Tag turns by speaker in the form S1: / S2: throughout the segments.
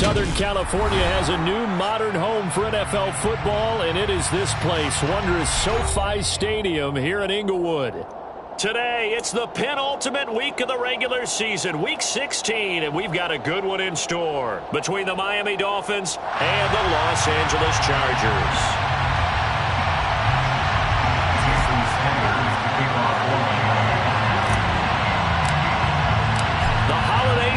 S1: Southern California has a new modern home for NFL football, and it is this place, wondrous SoFi Stadium here in Inglewood. Today, it's the penultimate week of the regular season, Week 16, and we've got a good one in store between the Miami Dolphins and the Los Angeles Chargers.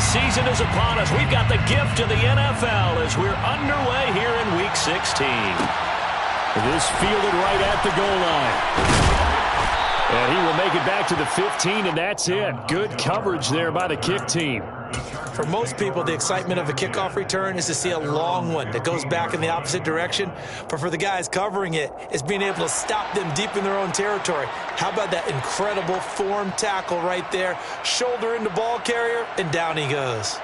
S1: Season is upon us. We've got the gift of the NFL as we're underway here in Week 16. This fielded right at the goal line. And he will make it back to the 15, and that's it. Good coverage there by the kick team.
S2: For most people, the excitement of a kickoff return is to see a long one that goes back in the opposite direction. But for the guys covering it, it's being able to stop them deep in their own territory. How about that incredible form tackle right there? Shoulder into ball carrier, and down he goes.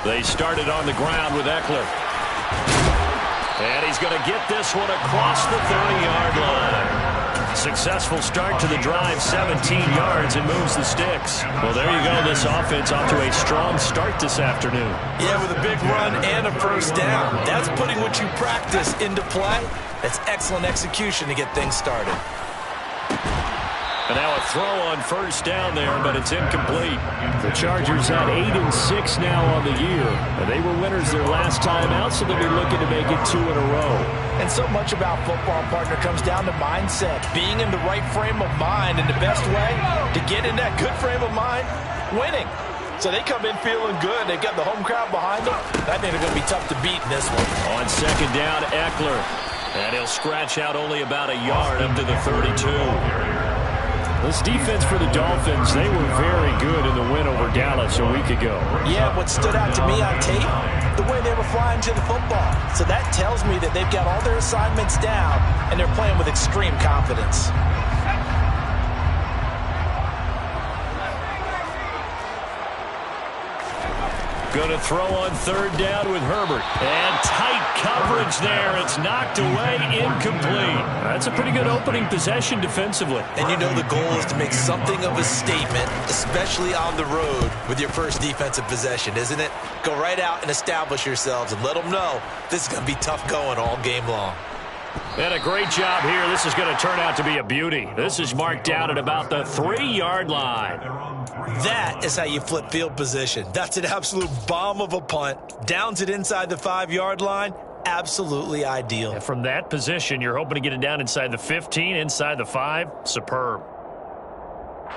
S1: They started on the ground with Eckler. And he's going to get this one across the 30-yard line. Successful start to the drive, 17 yards, and moves the sticks. Well, there you go. This offense off to a strong start this afternoon.
S2: Yeah, with a big run and a first down. That's putting what you practice into play. That's excellent execution to get things started.
S1: And now a throw on first down there, but it's incomplete. The Chargers had 8-6 now on the year. And they were winners their last time out, so they'll be looking to make it 2 in a row.
S2: And so much about football, partner, comes down to mindset. Being in the right frame of mind, and the best way to get in that good frame of mind, winning. So they come in feeling good. They've got the home crowd behind them. I think they're going to be tough to beat in this one.
S1: On second down, Eckler. And he'll scratch out only about a yard up to the 32. This defense for the Dolphins, they were very good in the win over Dallas a week ago.
S2: Yeah, what stood out to me on tape, the way they were flying to the football. So that tells me that they've got all their assignments down, and they're playing with extreme confidence.
S1: Going to throw on third down with Herbert. And tight coverage there. It's knocked away, incomplete. That's a pretty good opening possession defensively.
S2: And you know the goal is to make something of a statement, especially on the road with your first defensive possession, isn't it? Go right out and establish yourselves and let them know this is going to be tough going all game long.
S1: And a great job here. This is going to turn out to be a beauty. This is marked out at about the 3-yard line.
S2: That is how you flip field position. That's an absolute bomb of a punt. Downs it inside the 5-yard line. Absolutely ideal.
S1: And from that position, you're hoping to get it down inside the 15, inside the 5. Superb.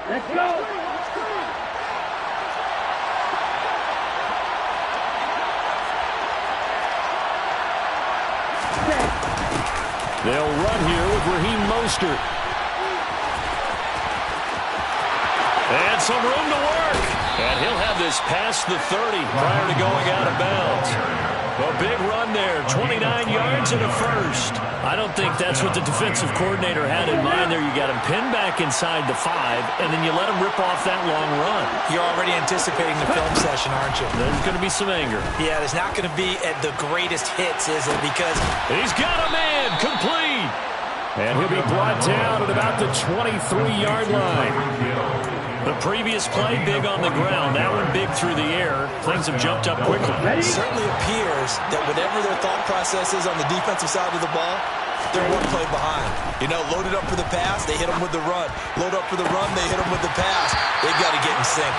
S3: Let's go.
S1: They'll run here with Raheem Mostert. And some room to work. And he'll have this past the 30 prior to going out of bounds. A big run there, 29 yards and a first. I don't think that's what the defensive coordinator had in mind there. You got him pinned back inside the 5, and then you let him rip off that long run.
S2: You're already anticipating the film session, aren't you?
S1: There's going to be some anger.
S2: Yeah, there's not going to be at the greatest hits, is it? Because
S1: he's got a man complete. And he'll be brought down at about the 23-yard line. The previous play, big on the ground. That one big through the air. Things have jumped up quickly.
S2: It certainly appears that whatever their thought process is on the defensive side of the ball, they're one play behind. You know, loaded up for the pass, they hit them with the run. Load up for the run, they hit them with the pass. They've got to get in sync.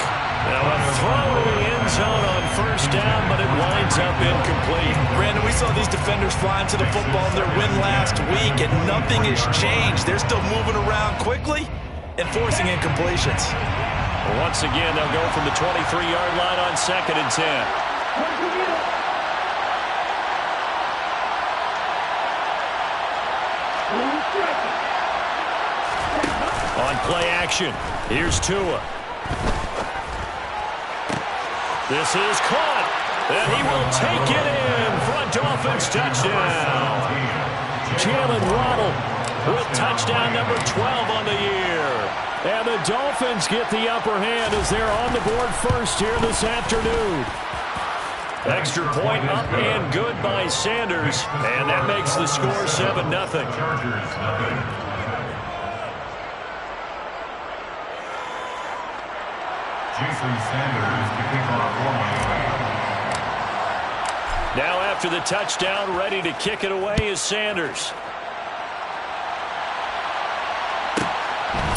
S1: Now a throw to the end zone on first down, but it winds up incomplete.
S2: Brandon, we saw these defenders flying to the football in their win last week, and nothing has changed. They're still moving around quickly and forcing incompletions.
S1: Once again, they'll go from the 23-yard line on 2nd and 10. On play action, here's Tua. This is caught, and he will take it in for a Dolphins touchdown. Jalen Waddle with touchdown number 12 on the year. And the Dolphins get the upper hand as they're on the board first here this afternoon. Extra point up and good by Sanders. And that makes the score 7-0. Now after the touchdown, ready to kick it away is Sanders.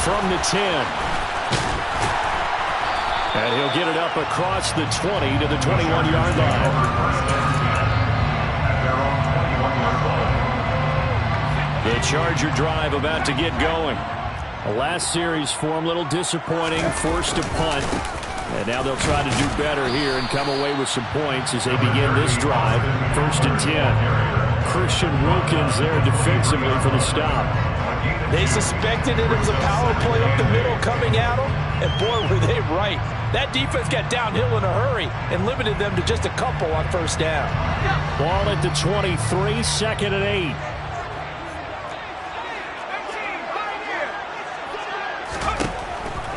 S1: From the 10. And he'll get it up across the 20 to the 21-yard line. The Charger drive about to get going. The last series for him, a little disappointing, forced to punt. And now they'll try to do better here and come away with some points as they begin this drive. 1st and 10. Christian Wilkins there defensively for the stop.
S2: They suspected it was a power play up the middle coming at them, and boy, were they right. That defense got downhill in a hurry and limited them to just a couple on 1st down.
S1: Ball at the 23, 2nd and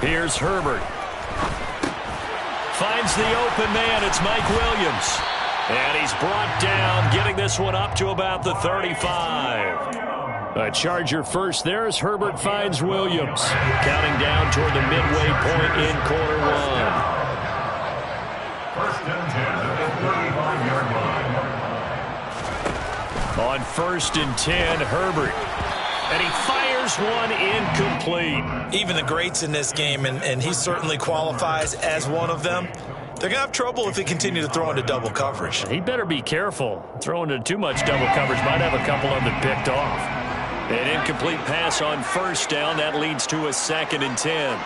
S1: 8. Here's Herbert. Finds the open man. It's Mike Williams. And he's brought down, getting this one up to about the 35. A Charger first there as Herbert finds Williams. Counting down toward the midway point in quarter one.
S4: 1st and 10 at the 35-yard line.
S1: On 1st and 10, Herbert. And he fires one incomplete.
S2: Even the greats in this game, and he certainly qualifies as one of them, they're going to have trouble if they continue to throw into double coverage.
S1: He better be careful. Throwing into too much double coverage might have a couple of them picked off. An incomplete pass on 1st down. That leads to a 2nd and 10.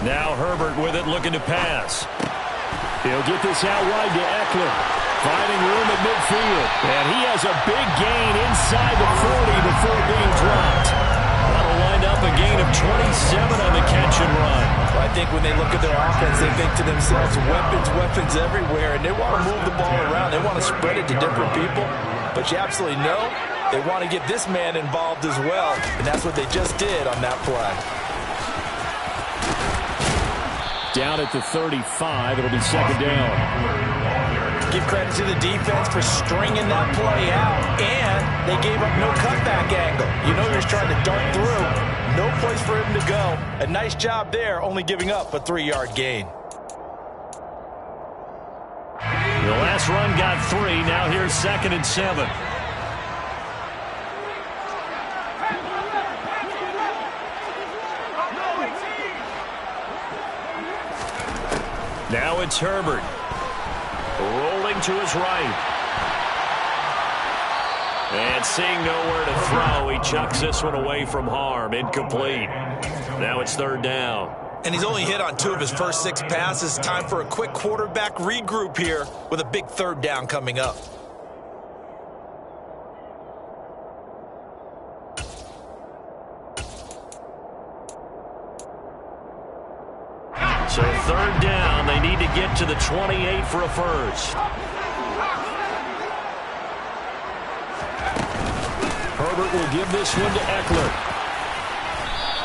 S1: Now Herbert with it, looking to pass. He'll get this out wide to Eckler. Finding room at midfield. And he has a big gain inside the 40 before being dropped. That'll wind up a gain of 27 on the catch and run.
S2: Well, I think when they look at their offense, they think to themselves, weapons everywhere, and they want to move the ball around. They want to spread it to different people. But you absolutely know they want to get this man involved as well, and that's what they just did on that play.
S1: Down at the 35, it'll be 2nd down.
S2: Give credit to the defense for stringing that play out, and they gave up no cutback angle. You know you're trying to dart through. No place for him to go. A nice job there, only giving up a 3-yard gain.
S1: The last run got 3. Now here's 2nd and 7. Now it's Herbert. Rolling to his right. And seeing nowhere to throw, he chucks this one away from harm. Incomplete. Now it's 3rd down.
S2: And he's only hit on 2 of his first 6 passes. Time for a quick quarterback regroup here with a big 3rd down coming up.
S1: So 3rd down, they need to get to the 28 for a first. Herbert will give this one to Eckler.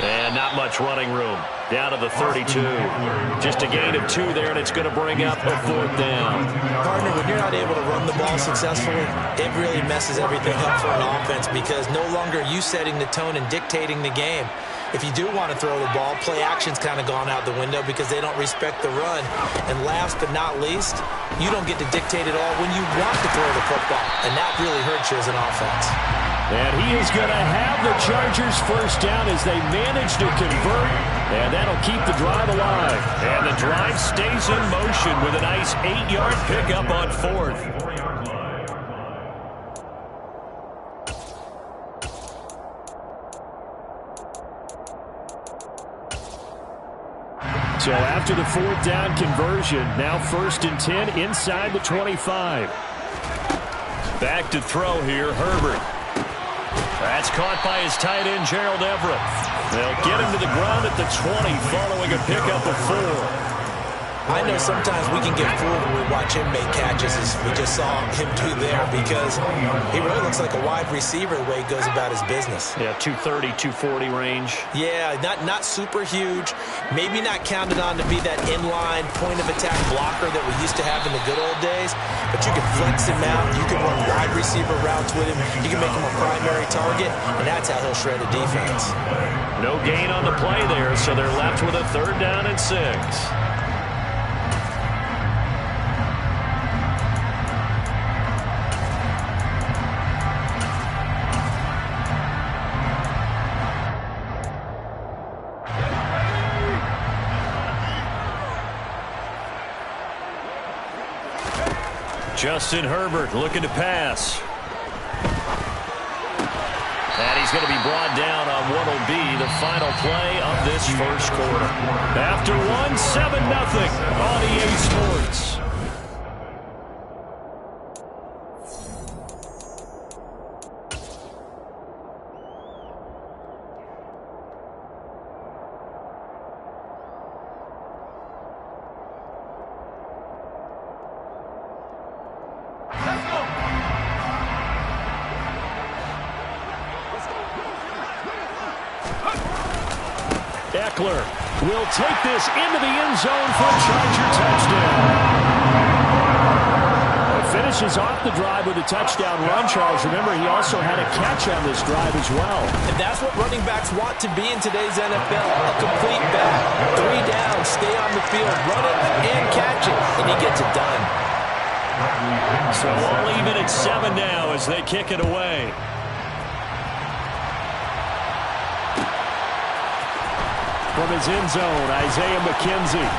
S1: And not much running room. Down to the 32. Just a gain of 2 there, and it's going to bring up a 4th down.
S2: Partner, when you're not able to run the ball successfully, it really messes everything up for an offense because no longer are you setting the tone and dictating the game. If you do want to throw the ball, play action's kind of gone out the window because they don't respect the run. And last but not least, you don't get to dictate it all when you want to throw the football. And that really hurts you as an offense.
S1: And he is going to have the Chargers first down as they manage to convert. And that'll keep the drive alive. And the drive stays in motion with a nice 8-yard pickup on 4th. So after the 4th down conversion, now 1st and 10 inside the 25. Back to throw here, Herbert. That's caught by his tight end, Gerald Everett. They'll get him to the ground at the 20 following a pickup of 4.
S2: I know sometimes we can get fooled when we watch him make catches, as we just saw him do there, because he really looks like a wide receiver the way he goes about his business.
S1: Yeah, 230, 240 range.
S2: Yeah, not super huge. Maybe not counted on to be that inline point-of-attack blocker that we used to have in the good old days, but you can flex him out. You can run wide receiver routes with him. You can make him a primary target, and that's how he'll shred a defense.
S1: No gain on the play there, so they're left with a 3rd down and 6. Justin Herbert looking to pass. And he's going to be brought down on what will be the final play of this first quarter. After 1, 7-0 on EA Sports. Eckler will take this into the end zone for a Charger touchdown. It finishes off the drive with a touchdown run, Charles. Remember, he also had a catch on this drive as well.
S2: And that's what running backs want to be in today's NFL, a complete back. 3 down, stay on the field, run it and catch it, and he gets it done.
S1: So all even at 7 now as they kick it away. From his end zone, Isaiah McKenzie.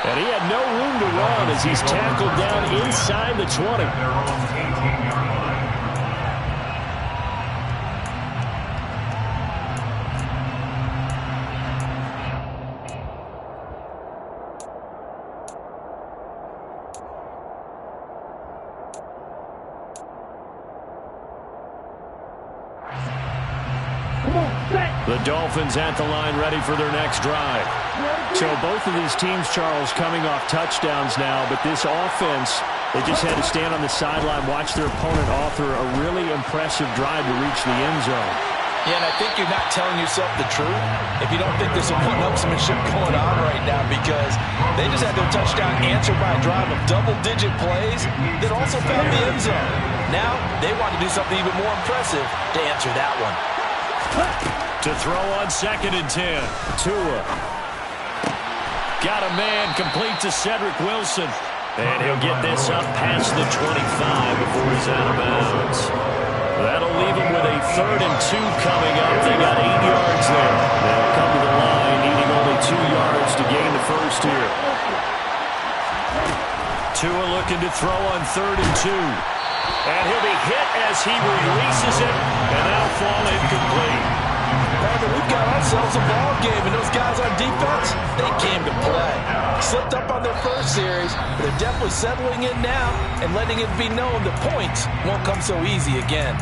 S1: And he had no room to run as he's tackled down inside the 20. The Dolphins at the line ready for their next drive. So both of these teams, Charles, coming off touchdowns now, but this offense, they just had to stand on the sideline, watch their opponent author a really impressive drive to reach the end zone.
S2: Yeah, and I think you're not telling yourself the truth if you don't think there's some one-upsmanship going on right now, because they just had their touchdown answered by a drive of double-digit plays that also found the end zone. Now they want to do something even more impressive to answer that one.
S1: To throw on 2nd and 10. Tua. Got a man complete to Cedric Wilson. And he'll get this up past the 25 before he's out of bounds. That'll leave him with a 3rd and 2 coming up. They got 8 yards there. They'll come to the line, needing only 2 yards to gain the first here. Tua looking to throw on 3rd and 2. And he'll be hit as he releases it, and that'll fall incomplete.
S2: We've got ourselves a ball game, and those guys on defense, they came to play. Slipped up on their first series, but they're definitely settling in now and letting it be known the points won't come so easy again.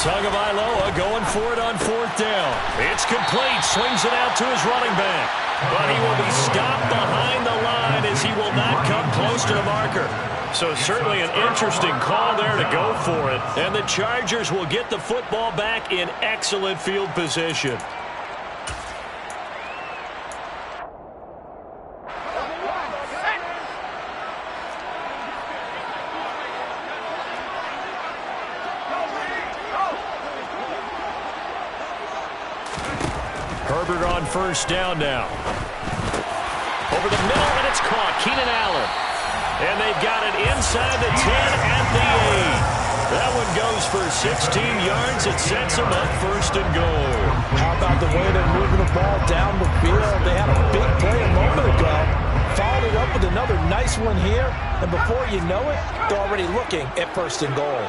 S1: Tagovailoa going for it on 4th down. It's complete. Swings it out to his running back. But he will be stopped behind the line as he will not come close to the marker. So certainly an interesting call there to go for it. And the Chargers will get the football back in excellent field position. Herbert on 1st down now. Over the middle, and it's caught. Keenan Allen. And they've got it inside the 10 at the 8. That one goes for 16 yards. It sets them up 1st and goal.
S2: How about the way they're moving the ball down the field? They had a big play a moment ago. Followed it up with another nice one here. And before you know it, they're already looking at 1st and goal.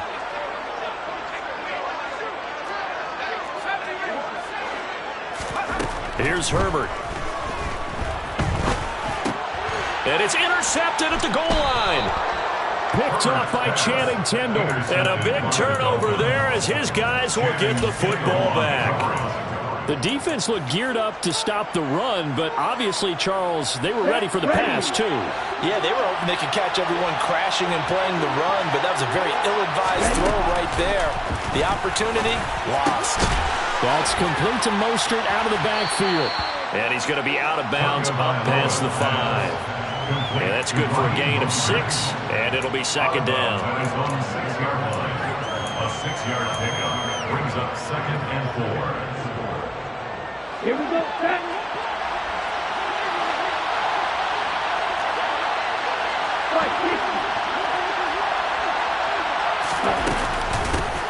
S1: Here's Herbert. And it's intercepted at the goal line. Picked off by Channing Tindall. And a big turnover there as his guys will get the football back. The defense looked geared up to stop the run, but obviously, Charles, they were ready for the pass, too.
S2: Yeah, they were hoping they could catch everyone crashing and playing the run, but that was a very ill-advised throw right there. The opportunity, lost.
S1: That's complete to Mostert out of the backfield. And he's going to be out of bounds up past the 5. And that's good for a gain of 6, and it'll be second down.
S4: A 6-yard pickup brings up 2nd and 4.
S3: Here we go, set.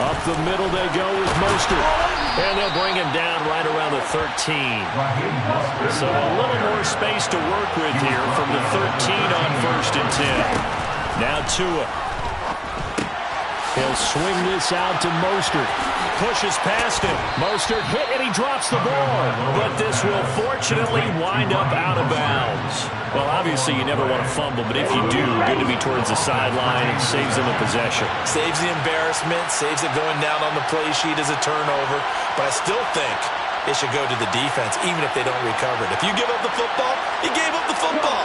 S1: Up the middle they go with Mostert. And they'll bring him down right around the 13. So a little more space to work with here from the 13 on 1st and 10. Now Tua. He'll swing this out to Mostert. Pushes past him. Mostert hit and he drops the ball. But this will fortunately wind up out of bounds. Well, obviously you never want to fumble, but if you do, good to be towards the sideline. It saves them a possession.
S2: Saves the embarrassment, saves it going down on the play sheet as a turnover. But I still think it should go to the defense, even if they don't recover it. If you give up the football, you gave up the football.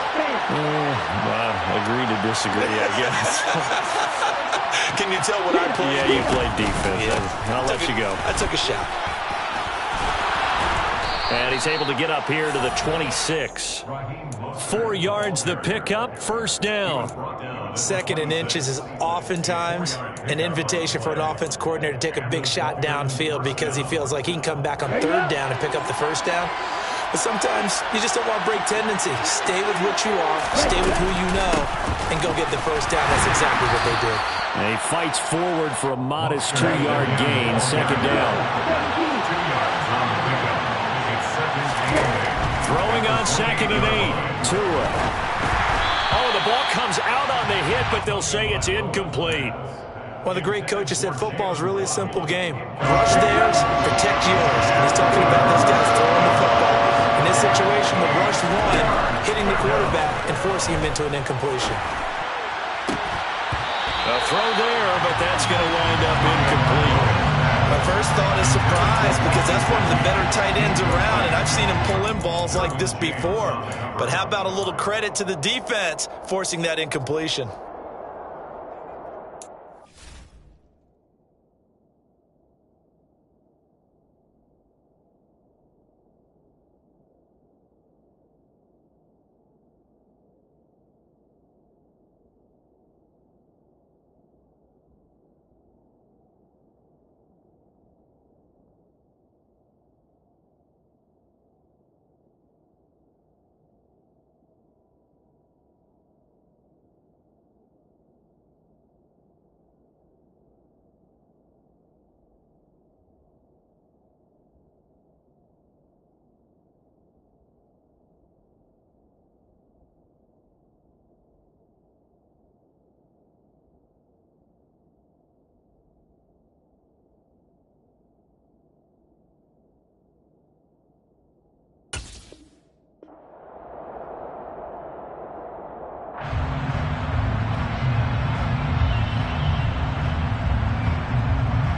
S1: Well, agree to disagree, I guess.
S2: Can you tell what I played?
S1: Yeah, you played defense. Yeah. I'll let you go.
S2: I took a shot.
S1: And he's able to get up here to the 26. 4 yards the pickup, first down.
S2: 2nd and inches is oftentimes an invitation for an offense coordinator to take a big shot downfield because he feels like he can come back on 3rd down and pick up the first down. But sometimes you just don't want to break tendency. Stay with what you are, stay with who you know, and go get the first down. That's exactly what they did.
S1: And he fights forward for a modest 2-yard gain, second down. Throwing on 2nd and 8. Tua. Oh, the ball comes out on the hit, but they'll say it's incomplete.
S2: One of the great coaches said football is really a simple game. Rush theirs, protect yours. And he's talking about those guys throwing the football. In this situation, the rush one, hitting the quarterback and forcing him into an incompletion.
S1: A throw there, but that's going to wind up incomplete.
S2: My first thought is surprise because that's one of the better tight ends around, and I've seen him pull in balls like this before. But how about a little credit to the defense forcing that incompletion?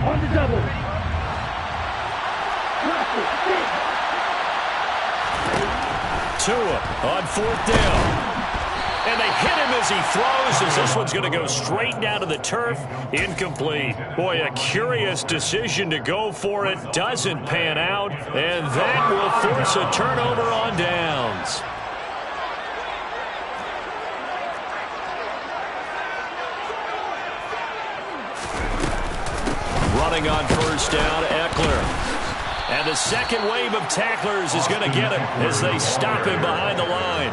S3: On the double.
S1: Tua on 4th down. And they hit him as he throws, as this one's going to go straight down to the turf. Incomplete. Boy, a curious decision to go for it. Doesn't pan out. And that will force a turnover on downs. Running on 1st down, Eckler. And the second wave of tacklers is going to get him as they stop him behind the line.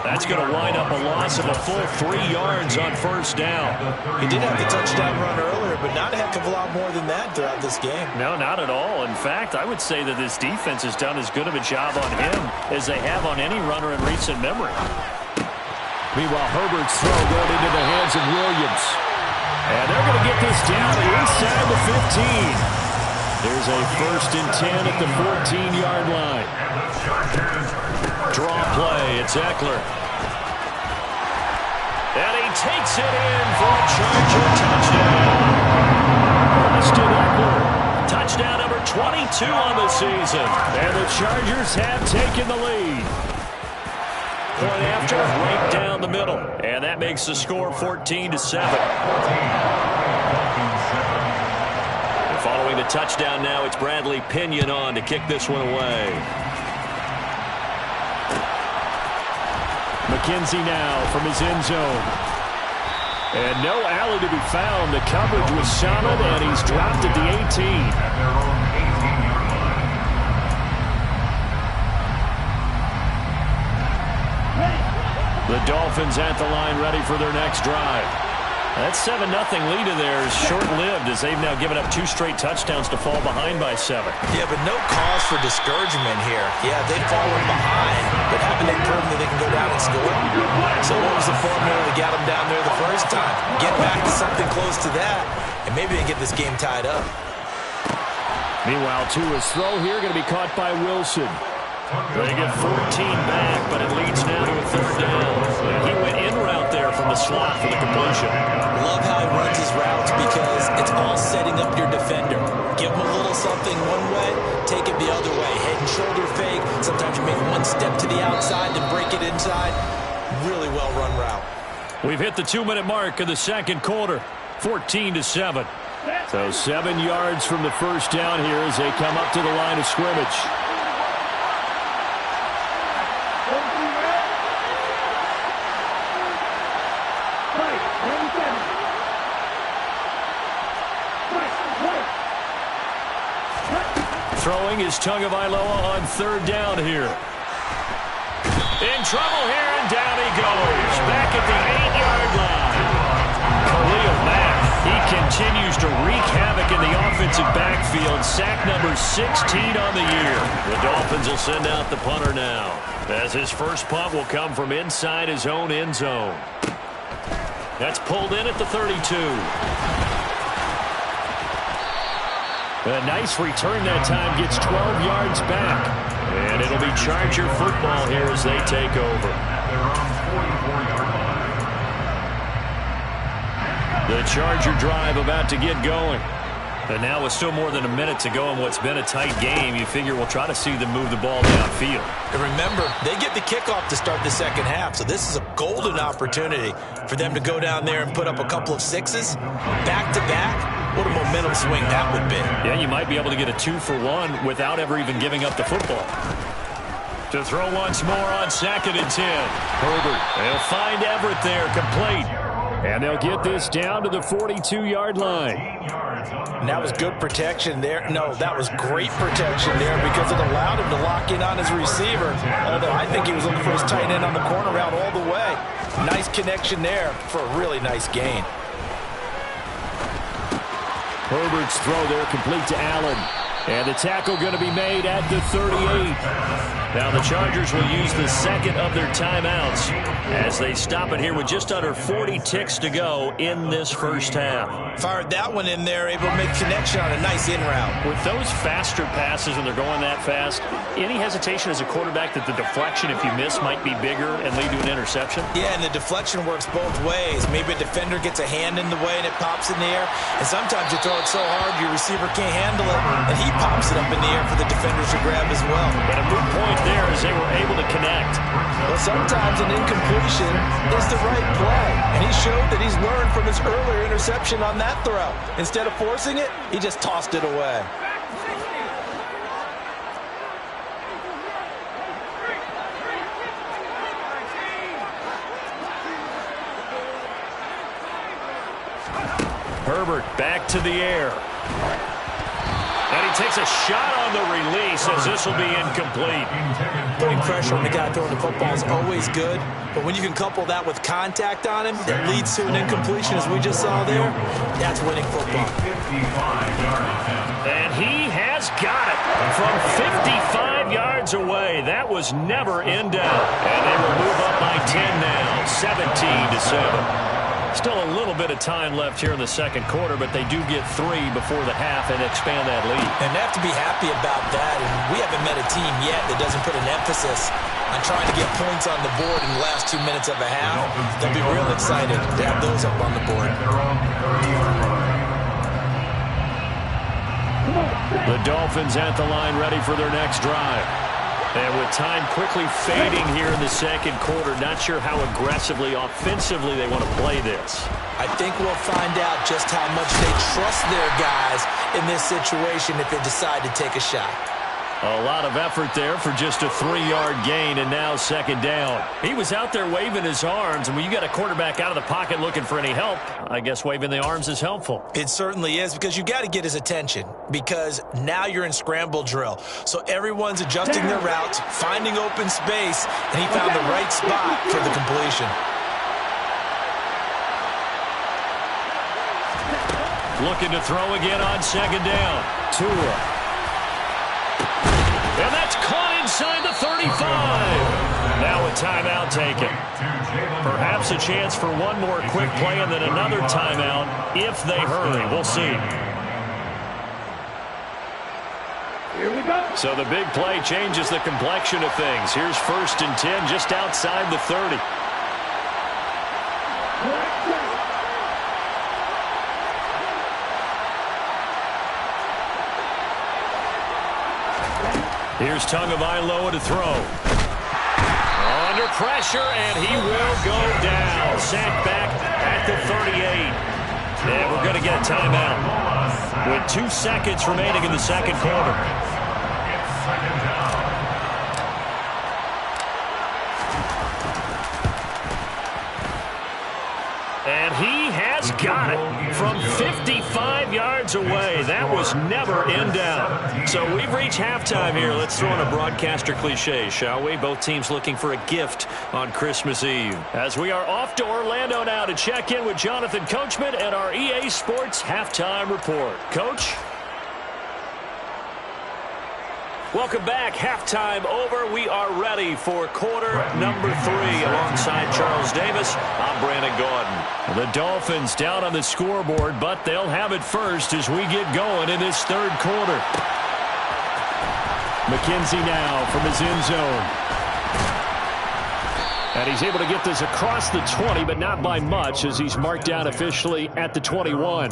S1: That's going to wind up a loss of a full 3 yards on 1st down.
S2: He did have the touchdown run earlier, but not a heck of a lot more than that throughout this game.
S1: No, not at all. In fact, I would say that this defense has done as good of a job on him as they have on any runner in recent memory. Meanwhile, Herbert's throw going into the hands of Williams. And they're going to get this down inside the 15. There's a 1st and 10 at the 14-yard line. Draw play. It's Eckler. And he takes it in for a Charger touchdown. Austin Eckler. Touchdown number 22 on the season. And the Chargers have taken the lead. Point after, right down the middle. And that makes the score 14-7. Following the touchdown now, it's Bradley Pinion on to kick this one away. McKenzie now from his end zone. And no alley to be found. The coverage was solid, and he's dropped at the 18. The Dolphins at the line ready for their next drive. That 7-0 lead of theirs short-lived as they've now given up 2 straight touchdowns to fall behind by 7.
S2: Yeah, but no cause for discouragement here. Yeah, they've fallen behind, but haven't they proven that they can go down and score? So what was the formula that got them down there the first time? Get back to something close to that, and maybe they get this game tied up.
S1: Meanwhile, Tua's throw here going to be caught by Wilson. They get 14 back, but it leads now to a 3rd down. He went in route there from the slot for the completion.
S2: Love how he runs his routes because it's all setting up your defender. Give him a little something one way, take it the other way. Head and shoulder fake. Sometimes you make one step to the outside, then break it inside. Really well-run route.
S1: We've hit the 2-minute mark of the second quarter, 14-7. So 7 yards from the first down here as they come up to the line of scrimmage. Throwing is Tagovailoa on 3rd down here. In trouble here, and down he goes. Back at the 8-yard line. Khalil Mack, he continues to wreak havoc in the offensive backfield. Sack number 16 on the year. The Dolphins will send out the punter now, as his first punt will come from inside his own end zone. That's pulled in at the 32. A nice return that time, gets 12 yards back. And it'll be Charger football here as they take over. The Charger drive about to get going. And now with still more than a minute to go in what's been a tight game, you figure we'll try to see them move the ball downfield.
S2: And remember, they get the kickoff to start the second half, so this is a golden opportunity for them to go down there and put up a couple of 6s. Back-to-back. What a momentum swing that would be.
S1: Yeah, you might be able to get a 2-for-1 without ever even giving up the football. To throw once more on 2nd and 10. Herbert, they'll find Everett there, complete. And they'll get this down to the 42-yard line.
S2: And that was good protection there. No, that was great protection there because it allowed him to lock in on his receiver. Although I think he was looking for his tight end on the corner route all the way. Nice connection there for a really nice gain.
S1: Herbert's throw there complete to Allen. And the tackle going to be made at the 38. Now the Chargers will use the second of their timeouts as they stop it here with just under 40 ticks to go in this first half.
S2: Fired that one in there, able to make connection on a nice in route.
S1: With those faster passes and they're going that fast, any hesitation as a quarterback that the deflection, if you miss, might be bigger and lead to an interception?
S2: Yeah, and the deflection works both ways. Maybe a defender gets a hand in the way and it pops in the air. And sometimes you throw it so hard your receiver can't handle it, and he pops it up in the air for the defenders to grab as well.
S1: But a moot point there as they were able to connect.
S2: Well, sometimes an incompletion is the right play. And he showed that he's learned from his earlier interception on that throw. Instead of forcing it, he just tossed it away.
S1: Herbert back to the air. And he takes a shot on the release as this will be incomplete.
S2: Putting pressure on the guy throwing the football is always good, but when you can couple that with contact on him that leads to an incompletion as we just saw there, that's winning football.
S1: And he has got it from 55 yards away. That was never in doubt. And they will move up by 10 now, 17-7. Still a little bit of time left here in the second quarter, but they do get 3 before the half and expand that lead.
S2: And they have to be happy about that. And we haven't met a team yet that doesn't put an emphasis on trying to get points on the board in the last 2 minutes of a half. They'll be real excited to have those up on the board.
S1: The Dolphins at the line ready for their next drive. And with time quickly fading here in the second quarter, not sure how aggressively, offensively they want to play this.
S2: I think we'll find out just how much they trust their guys in this situation if they decide to take a shot.
S1: A lot of effort there for just a 3-yard gain, and now second down. He was out there waving his arms, and when you got a quarterback out of the pocket looking for any help, I guess waving the arms is helpful.
S2: It certainly is, because you got to get his attention, because now you're in scramble drill. So everyone's adjusting their routes, finding open space, and he found the right spot for the completion.
S1: Looking to throw again on second down. Tua. And that's caught inside the 35. Now a timeout taken. Perhaps a chance for one more quick play and then another timeout if they hurry. We'll see.
S3: Here we go.
S1: So the big play changes the complexion of things. Here's 1st and 10 just outside the 30. Here's Tagovailoa to throw. Under pressure, and he will go down. Sacked back at the 38. And we're going to get a timeout with 2 seconds remaining in the second quarter. And he has got it from 55 yards away. That was never in doubt. So we've reached halftime here. Let's throw in a broadcaster cliche, shall we? Both teams looking for a gift on Christmas Eve. As we are off to Orlando now to check in with Jonathan Coachman and our EA Sports Halftime Report. Coach? Welcome back. Halftime over. We are ready for quarter number 3. Alongside Charles Davis, I'm Brandon Gaudin. The Dolphins down on the scoreboard, but they'll have it first as we get going in this third quarter. McKenzie now from his end zone. And he's able to get this across the 20, but not by much as he's marked down officially at the 21.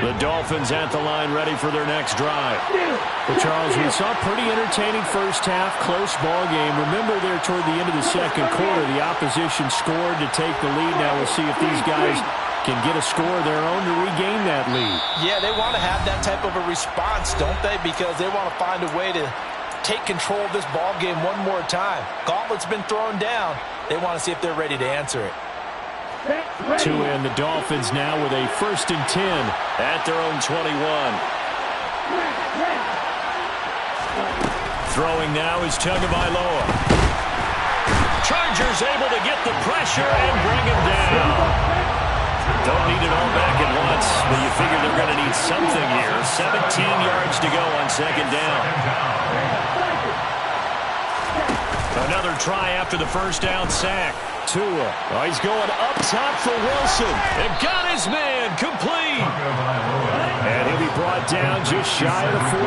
S1: The Dolphins at the line ready for their next drive. Well, Charles, we saw a pretty entertaining first half, close ball game. Remember there toward the end of the second quarter, the opposition scored to take the lead. Now we'll see if these guys can get a score of their own to regain that lead.
S2: Yeah, they want to have that type of a response, don't they? Because they want to find a way to take control of this ball game one more time. Gauntlet's been thrown down. They want to see if they're ready to answer it.
S1: Tua and the Dolphins now with a 1st and 10 at their own 21. Throwing now is Tagovailoa. Chargers able to get the pressure and bring him down. Don't need it all back at once, but you figure they're going to need something here. 17 yards to go on second down. Another try after the first down sack. Tua. Oh, he's going up top for Wilson. And got his man complete. And he'll be brought down just shy of the 40.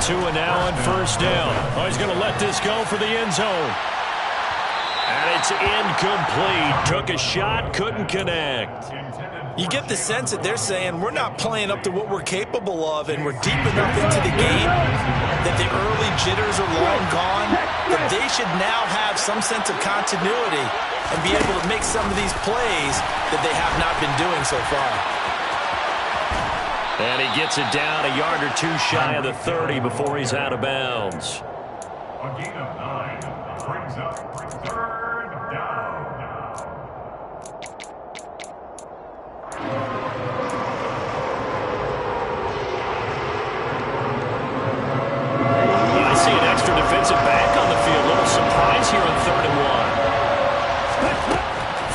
S1: Tua now on first down. Oh, he's going to let this go for the end zone. And it's incomplete. Took a shot, couldn't connect.
S2: You get the sense that they're saying we're not playing up to what we're capable of, and we're deep enough into the game that the early jitters are long gone, that they should now have some sense of continuity and be able to make some of these plays that they have not been doing so far.
S1: And he gets it down a yard or two shy of the 30 before he's out of bounds.
S4: A gain of 9 brings up third down.
S1: defensive back on the field. Little surprise here on 3rd and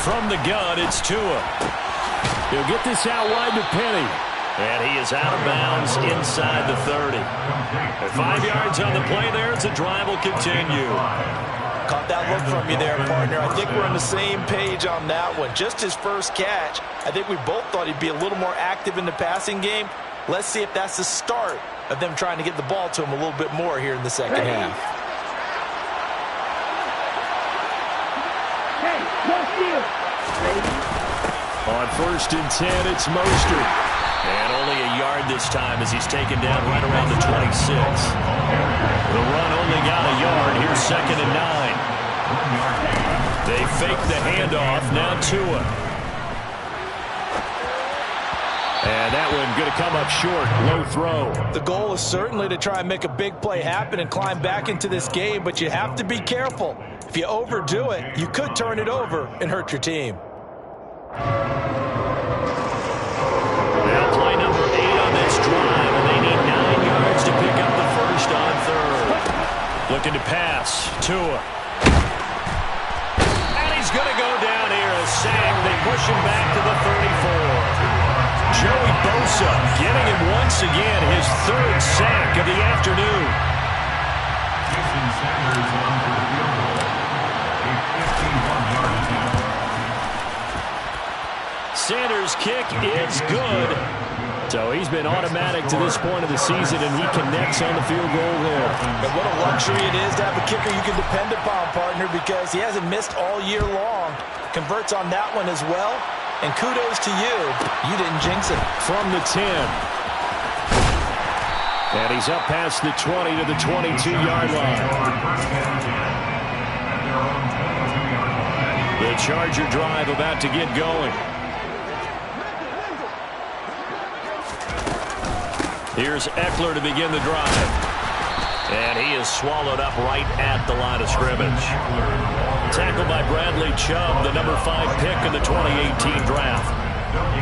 S1: 1. From the gun, it's Tua. He'll get this out wide to Penny. And he is out of bounds inside the 30. At 5 yards on the play there, as the drive will continue.
S2: Caught that look from you there, partner. I think we're on the same page on that one. Just his first catch. I think we both thought he'd be a little more active in the passing game. Let's see if that's the start of them trying to get the ball to him a little bit more here in the second half.
S3: Hey, no steal.
S1: On 1st and 10, it's Mostert. And only a yard this time as he's taken down right around the 26. The run only got a yard. Here's 2nd and 9. They fake the handoff. Now Tua. And that one going to come up short. Low throw.
S2: The goal is certainly to try and make a big play happen and climb back into this game, but you have to be careful. If you overdo it, you could turn it over and hurt your team.
S1: Now play number 8 on this drive, and they need 9 yards to pick up the first on 3rd. Looking to pass. Tua. And he's going to go down here. A sack. They push him back to the 34. Joey Bosa getting him once again his 3rd sack of the afternoon. Sanders' kick is good. So he's been automatic to this point of the season, and he connects on the field goal there.
S2: But what a luxury it is to have a kicker you can depend upon, partner, because he hasn't missed all year long. Converts on that one as well. And kudos to you. You didn't jinx it.
S1: From the 10. And he's up past the 20 to the 22-yard line. The Charger drive about to get going. Here's Eckler to begin the drive. And he is swallowed up right at the line of scrimmage. Tackled by Bradley Chubb, the number 5 pick in the 2018 draft.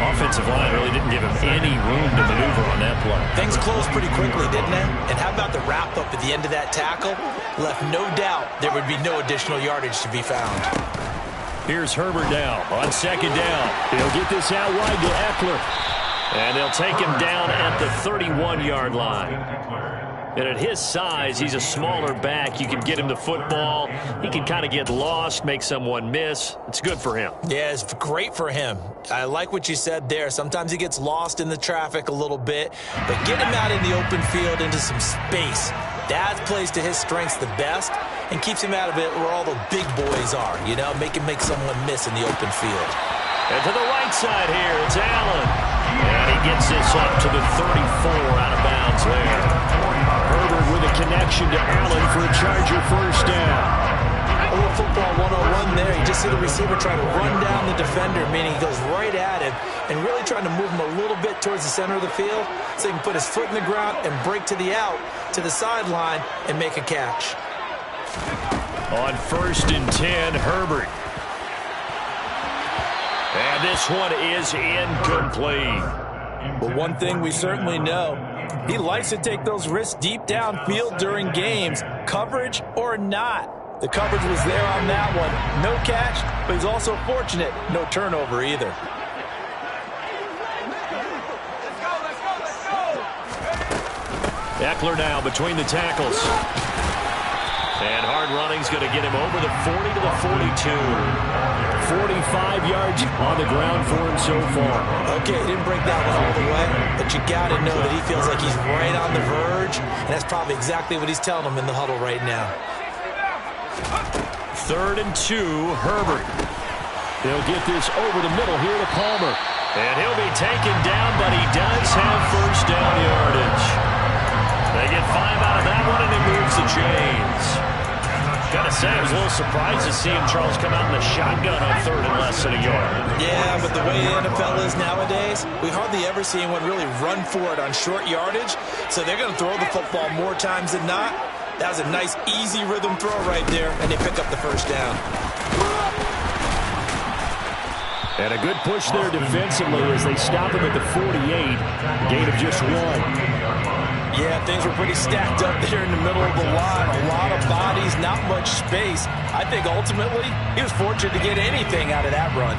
S1: Offensive line really didn't give him any room to maneuver on that play.
S2: Things closed pretty quickly, didn't they? And how about the wrap-up at the end of that tackle? Left no doubt there would be no additional yardage to be found.
S1: Here's Herbert now on 2nd down. He'll get this out wide to Eckler. And they'll take him down at the 31-yard line. And at his size, he's a smaller back. You can get him the football. He can kind of get lost, make someone miss. It's good for him.
S2: Yeah, it's great for him. I like what you said there. Sometimes he gets lost in the traffic a little bit. But get him out in the open field into some space. That plays to his strengths the best and keeps him out of it where all the big boys are. You know, make someone miss in the open field.
S1: And to the right side here, it's Allen. And he gets this up to the 34 out of bounds there. Herbert with a connection to Allen for a Charger first down.
S2: A little football 101 there. You just see the receiver try to run down the defender, meaning he goes right at him and really trying to move him a little bit towards the center of the field so he can put his foot in the ground and break to the out, to the sideline, and make a catch.
S1: On 1st and 10, Herbert. And this one is incomplete.
S2: But one thing we certainly know, he likes to take those risks deep downfield during games, coverage or not. The coverage was there on that one. No catch, but he's also fortunate, no turnover either.
S1: Eckler now between the tackles. And hard running's going to get him over the 40 to the 42. 45 yards on the ground for him so far.
S2: Okay, he didn't break that one all the way, but you got to know that he feels like he's right on the verge, and that's probably exactly what he's telling him in the huddle right now.
S1: 3rd and 2, Herbert. He'll get this over the middle here to Palmer. And he'll be taken down, but he does have first down yardage. They get 5 out of that one, and he moves the chains. Gotta say, I was a little surprised to see him, Charles, come out in the shotgun on 3rd and less than a yard.
S2: Yeah, but the way the NFL is nowadays, we hardly ever see anyone really run for it on short yardage, so they're going to throw the football more times than not. That was a nice, easy rhythm throw right there, and they pick up the first down.
S1: And a good push there defensively as they stop him at the 48. Gain of just 1.
S2: Yeah, if things were pretty stacked up there in the middle of the line. A lot of bodies, not much space. I think ultimately he was fortunate to get anything out of that run.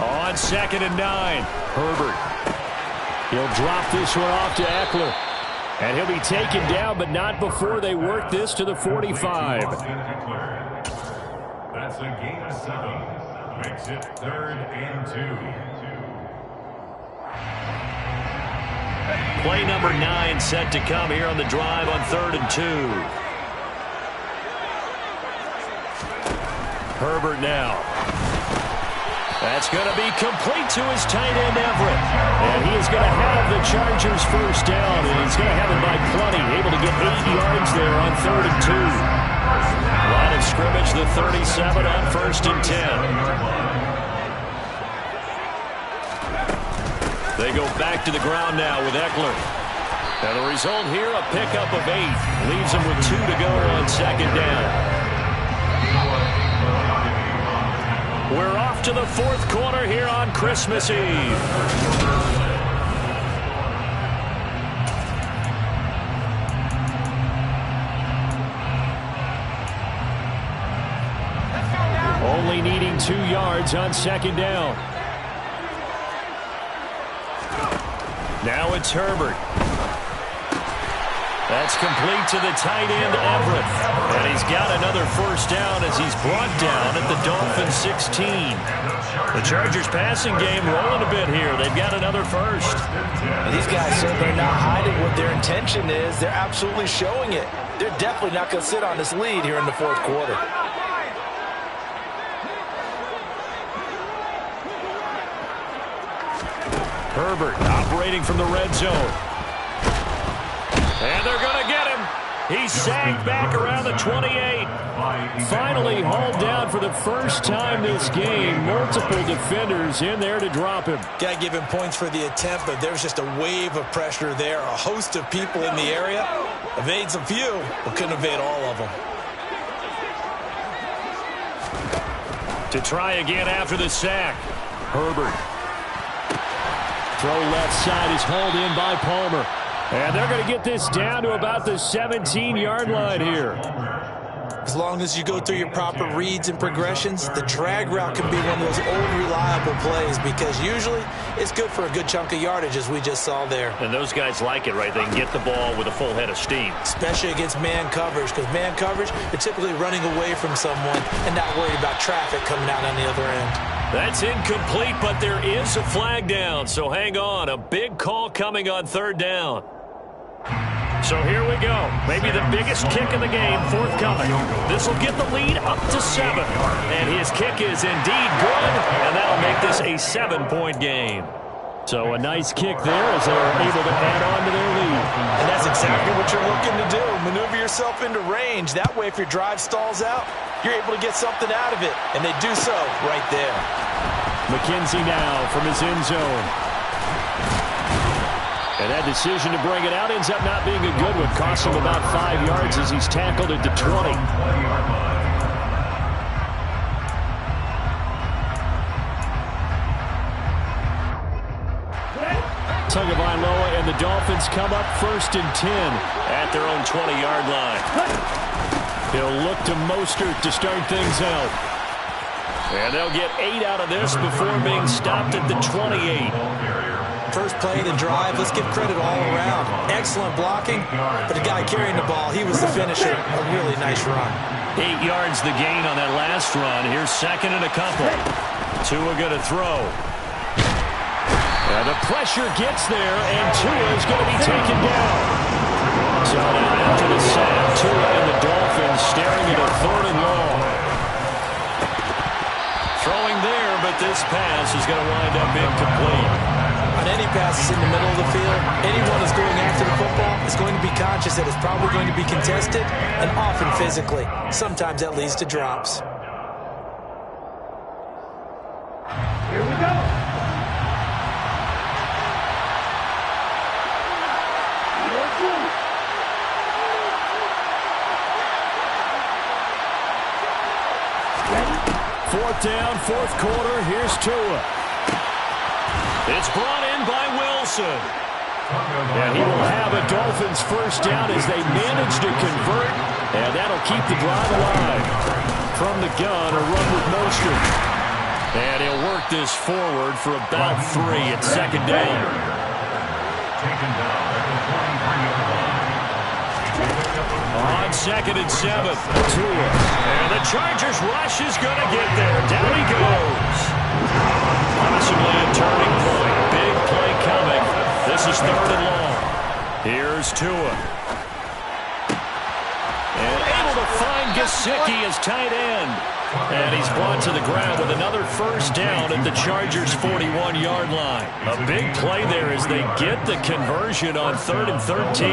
S1: On 2nd and 9, Herbert. He'll drop this one off to Eckler. And he'll be taken down, but not before they work this to the 45.
S4: That's a gain of 7. Makes it 3rd and 2.
S1: Play number 9 set to come here on the drive on 3rd and 2. Herbert now. That's going to be complete to his tight end, Everett. And he is going to have the Chargers first down, and he's going to have it by plenty. Able to get 8 yards there on 3rd and 2. Line of scrimmage, the 37 on 1st and 10. They go back to the ground now with Eckler. And the result here, a pickup of 8. Leaves him with 2 to go on 2nd down. We're off to the 4th quarter here on Christmas Eve. Only needing 2 yards on 2nd down. Now it's Herbert. That's complete to the tight end, Everett. And he's got another first down as he's brought down at the Dolphins 16. The Chargers passing game rolling a bit here. They've got another first.
S2: And these guys certainly are not hiding what their intention is. They're absolutely showing it. They're definitely not going to sit on this lead here in the 4th quarter.
S1: Herbert operating from the red zone. And they're going to get him. He sagged back around the 28. Finally hauled down for the first time this game. Multiple defenders in there to drop him.
S2: Got to give him points for the attempt, but there's just a wave of pressure there. A host of people in the area. Evades a few, but couldn't evade all of them.
S1: To try again after the sack. Herbert. Throw left side is hauled in by Palmer. And they're going to get this down to about the 17-yard line here.
S2: As long as you go through your proper reads and progressions, the drag route can be one of those old reliable plays because usually it's good for a good chunk of yardage as we just saw there.
S1: And those guys like it, right? They can get the ball with a full head of steam.
S2: Especially against man coverage because man coverage, they're typically running away from someone and not worried about traffic coming out on the other end.
S1: That's incomplete, but there is a flag down, so hang on. A big call coming on 3rd down. So here we go. Maybe the biggest kick of the game forthcoming. This will get the lead up to 7. And his kick is indeed good, and that'll make this a 7-point game. So a nice kick there as they're able to add on to their lead.
S2: And that's exactly what you're looking to do. Maneuver yourself into range. That way, if your drive stalls out, you're able to get something out of it. And they do so right there.
S1: McKenzie now from his end zone. And that decision to bring it out ends up not being a good one. Costs him about 5 yards as he's tackled at the 20. Tagovailoa and the Dolphins come up 1st and 10 at their own 20-yard line. He'll look to Mostert to start things out. And they'll get 8 out of this before being stopped at the 28.
S2: First play of the drive, let's give credit all around. Excellent blocking, but the guy carrying the ball, he was the finisher. A really nice run.
S1: 8 yards the gain on that last run. Here's 2nd and a couple. Tua going to throw. And the pressure gets there, and Tua is going to be taken down. So now after the sack, Tua and the Dolphins staring at a 3rd and long. Throwing there, but this pass is going to wind up incomplete.
S2: On any passes in the middle of the field, anyone who's going after the football is going to be conscious that it's probably going to be contested and often physically. Sometimes that leads to drops.
S3: Here we go.
S1: Fourth down, 4th quarter. Here's Tua. It's brought in by Wilson. And he will have a Dolphins first down as they manage to convert, and that'll keep the drive alive. From the gun, a run with Mostert. And he'll work this forward for about 3 at second down.
S4: Taken down at the 23-yard line.
S1: On 2nd and 7, Tua. And the Chargers rush is going to get there. Down he goes. Possibly a turning point. Big play coming. This is 3rd and long. Here's Tua. And able to find Gesicki as tight end. And he's brought to the ground with another first down at the Chargers' 41-yard line. A big play there as they get the conversion on 3rd and 13.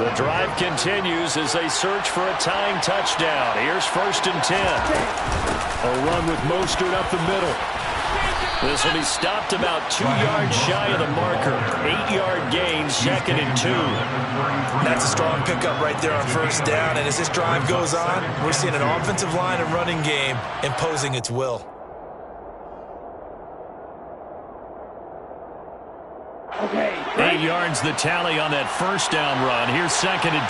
S1: The drive continues as they search for a tying touchdown. Here's 1st and 10. A run with Mostert up the middle. This will be stopped about 2 yards shy of the marker. 8-yard gain, 2nd and 2.
S2: That's a strong pickup right there on first down. And as this drive goes on, we're seeing an offensive line and running game imposing its will.
S3: Okay.
S1: 8 yards the tally on that first down run. Here's 2nd and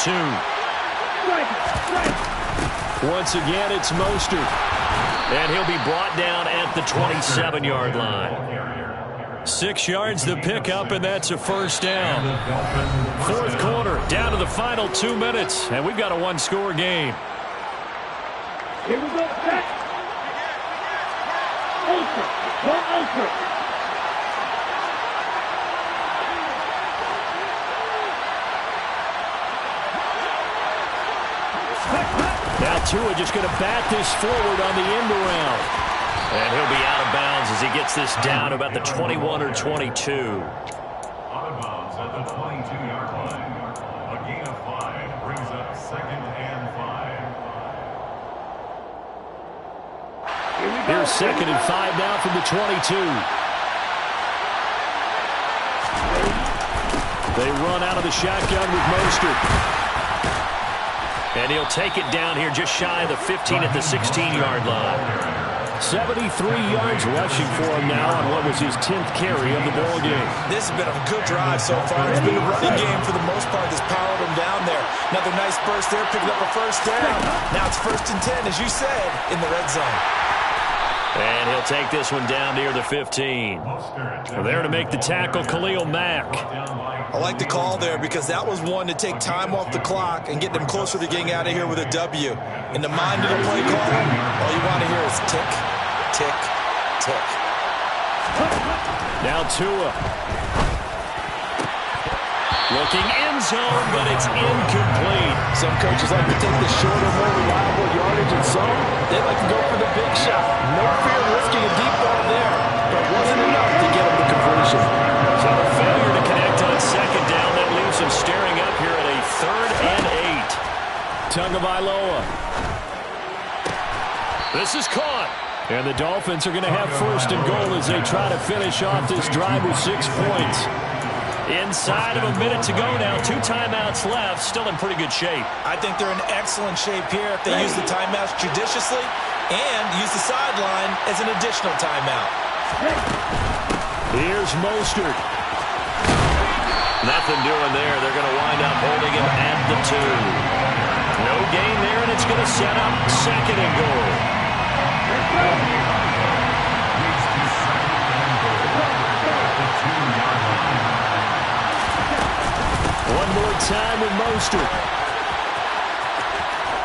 S1: 2. Once again, it's Mostert. And he'll be brought down at the 27-yard line. 6 yards the pickup, and that's a first down. 4th quarter, down to the final 2 minutes, and we've got a 1-score game.
S3: Here we go. Set. Ultra. Go Ultra.
S1: Now Tua just going to bat this forward on the end around. And he'll be out of bounds as he gets this down about the 21 or 22.
S4: Out of bounds at the 22-yard line. A gain of 5 brings up 2nd and 5.
S1: Here's 2nd and 5 now from the 22. They run out of the shotgun with Mostert. And he'll take it down here just shy of the 15 at the 16-yard line. 73 yards rushing for him now on what was his 10th carry of the ball game.
S2: This has been a good drive so far. It's been a running game for the most part that's powered him down there. Another nice burst there, picking up a first down. Now it's 1st and 10, as you said, in the red zone.
S1: And he'll take this one down near the 15. There to make the tackle, Khalil Mack.
S2: I like the call there because that was one to take time off the clock and get them closer to getting out of here with a W. In the mind of the play call, all you want to hear is tick, tick, tick.
S1: Now Tua. Looking end zone, but it's incomplete.
S2: Some coaches like to take the shorter, more reliable yardage, and some they like to go for the big shot. No fear of risking a deep ball there, but wasn't enough to get him the conversion.
S1: So a failure to connect on 2nd down. That leaves him staring up here at a 3rd and 8. Tagovailoa. This is caught. And the Dolphins are going to have 1st and goal as they try to finish off this drive with 6 points. Inside of a minute to go now. 2 timeouts left. Still in pretty good shape.
S2: I think they're in excellent shape here if they use the timeouts judiciously and use the sideline as an additional timeout.
S1: Here's Mostert. Nothing doing there. They're going to wind up holding him at the 2. No gain there, and it's going to set up 2nd and goal. One more time with Mostert.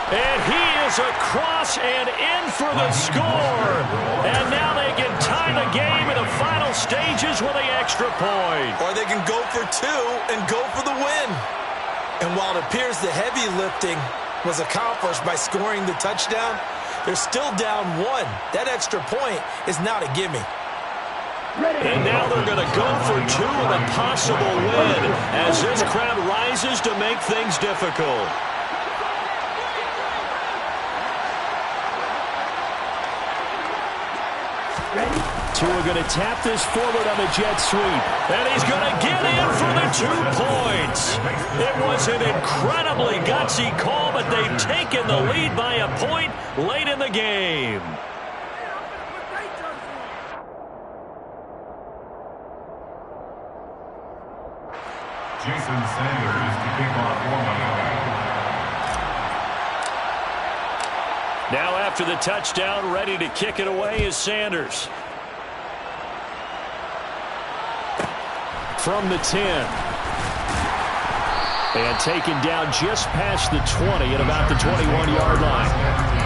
S1: And he is across and in for the score. And now they can tie the game in the final stages with the extra point.
S2: Or they can go for 2 and go for the win. And while it appears the heavy lifting was accomplished by scoring the touchdown, they're still down 1. That extra point is not a gimme.
S1: And now they're going to go for 2 and a possible win as this crowd rises to make things difficult. Tua going to tap this forward on the jet sweep. And he's going to get in for the 2 points. It was an incredibly gutsy call, but they've taken the lead by a point late in the game.
S4: Jason Sanders to kick off Boovenile.
S1: Now after the touchdown, ready to kick it away is Sanders. From the 10. And taken down just past the 20 at about the 21-yard line.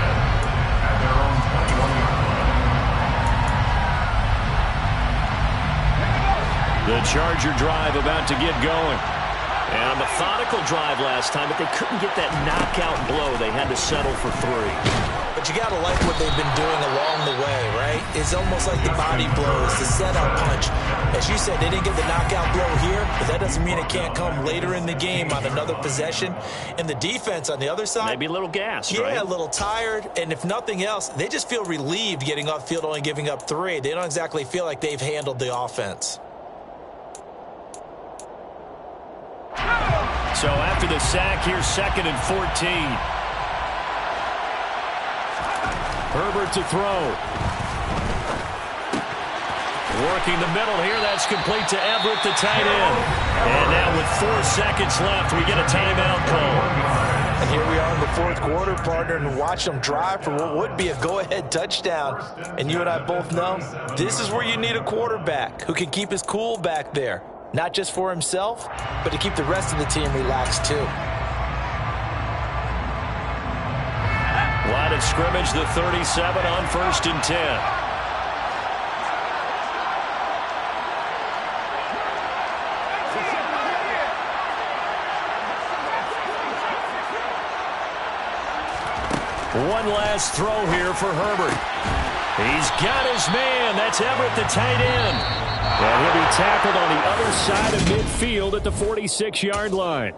S1: The Charger drive about to get going. And a methodical drive last time, but they couldn't get that knockout blow. They had to settle for 3.
S2: But you got to like what they've been doing along the way, right? It's almost like the body blows, the setup punch. As you said, they didn't get the knockout blow here, but that doesn't mean it can't come later in the game on another possession. And the defense on the other side,
S1: maybe a little gassed,
S2: yeah,
S1: right?
S2: a little tired. And if nothing else, they just feel relieved getting off field, only giving up 3. They don't exactly feel like they've handled the offense.
S1: So after the sack, here's 2nd and 14. Herbert to throw. Working the middle here. That's complete to Everett, the tight end. And now with 4 seconds left, we get a timeout call.
S2: And here we are in the 4th quarter, partner, and watch them drive for what would be a go-ahead touchdown. And you and I both know this is where you need a quarterback who can keep his cool back there. Not just for himself, but to keep the rest of the team relaxed too.
S1: Line of scrimmage, the 37 on 1st and 10. One last throw here for Herbert. He's got his man. That's Everett, the tight end. And he'll be tackled on the other side of midfield at the 46-yard line.